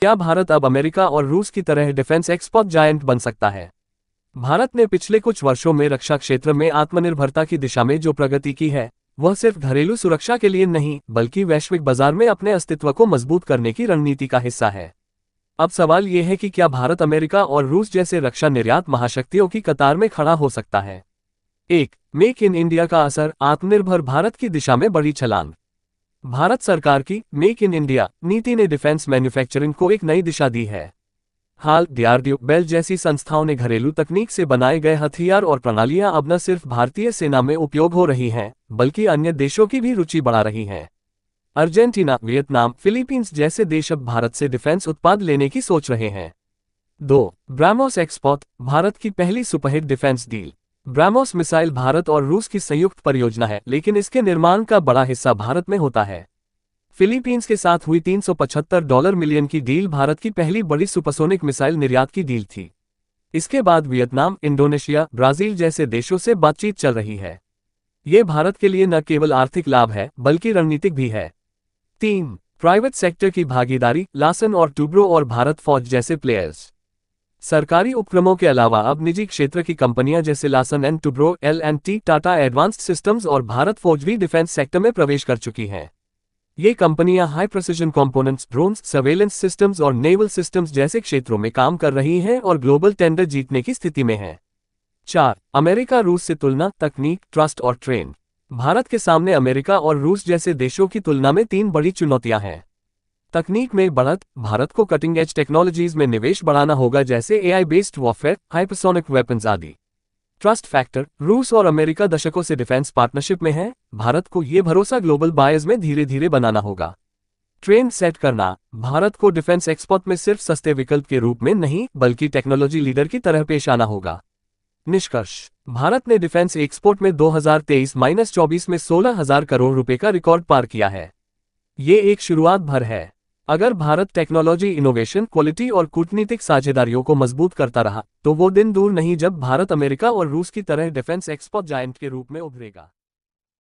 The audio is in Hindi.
क्या भारत अब अमेरिका और रूस की तरह डिफेंस एक्सपोर्ट जायंट बन सकता है? भारत ने पिछले कुछ वर्षों में रक्षा क्षेत्र में आत्मनिर्भरता की दिशा में जो प्रगति की है, वह सिर्फ घरेलू सुरक्षा के लिए नहीं, बल्कि वैश्विक बाजार में अपने अस्तित्व को मजबूत करने की रणनीति का हिस्सा है। अब सवाल यह है कि क्या भारत अमेरिका और रूस जैसे रक्षा निर्यात महाशक्तियों की कतार में खड़ा हो सकता है? एक, मेक इन इंडिया का असर, आत्मनिर्भर भारत की दिशा में बड़ी छलांग। भारत सरकार की मेक इन इंडिया नीति ने डिफेंस मैन्युफैक्चरिंग को एक नई दिशा दी है। हाल डीआरडीओ, बेल जैसी संस्थाओं ने घरेलू तकनीक से बनाए गए हथियार और प्रणालियां अब न सिर्फ भारतीय सेना में उपयोग हो रही हैं, बल्कि अन्य देशों की भी रुचि बढ़ा रही हैं। अर्जेंटीना, वियतनाम, फिलीपींस जैसे देश अब भारत से डिफेंस उत्पाद लेने की सोच रहे हैं। 2. ब्राह्मोस एक्सपोर्ट, भारत की पहली superhit defence deal. BrahMos missile Bharat और रूस की संयुक्त परियोजना है, लेकिन इसके निर्माण का बड़ा हिस्सा भारत में होता है। फिलीपींस के साथ हुई $375 मिलियन की डील भारत की पहली बड़ी सुपरसोनिक मिसाइल निर्यात की डील थी। इसके बाद वियतनाम, इंडोनेशिया, ब्राजील जैसे देशों से बातचीत चल रही है। ये भारत के लिए न केवल आर्थिक लाभ है, बल्कि रणनीतिक भी है। 3. प्राइवेट सेक्टर की भागीदारी, लासन और टुब्रो और भारत फौज जैसे प्लेयर्स। सरकारी उपक्रमों के अलावा अब निजी क्षेत्र की कंपनियां जैसे Larsen and Toubro, L&T, Tata advanced systems और भारत फौज भी डिफेंस सेक्टर में प्रवेश कर चुकी हैं। ये कंपनियां high precision components, drones, surveillance systems और नेवल सिस्टम्स जैसे क्षेत्रों में काम कर रही हैं और ग्लोबल टेंडर जीतने की स्थिति में हैं। 4. अमेरिका रूस से तुलना, तकनीक, ट्रस्ट और ट्रेंड। भारत के सामने अमेरिका और रूस जैसे देशों की तुलना में 3 बड़ी चुनौतियां हैं। तकनीक में बढ़त, भारत को कटिंग एज टेक्नोलॉजीज में निवेश बढ़ाना होगा, जैसे AI based warfare, hypersonic weapons आदि। ट्रस्ट फैक्टर, रूस और अमेरिका दशकों से डिफेंस पार्टनरशिप में है, भारत को यह भरोसा ग्लोबल बायर्स में धीरे धीरे बनाना होगा। ट्रेंड सेट करना, भारत को डिफेंस एक्सपोर्ट में सिर्फ सस्ते विकल्प के रूप में नहीं, बल्कि टेक्नोलॉजी लीडर की तरह पेश आना होगा। निष्कर्ष, भारत ने डिफेंस एक्सपोर्ट में 2023-24 में 16,000 करोड़ रुपए का रिकॉर्ड पार किया है। ये एक शुरुआत भर है। अगर भारत टेक्नोलॉजी, इनोवेशन, क्वालिटी और कूटनीतिक साझेदारियों को मजबूत करता रहा, तो वो दिन दूर नहीं जब भारत अमेरिका और रूस की तरह डिफेंस एक्सपोर्ट जायंट के रूप में उभरेगा।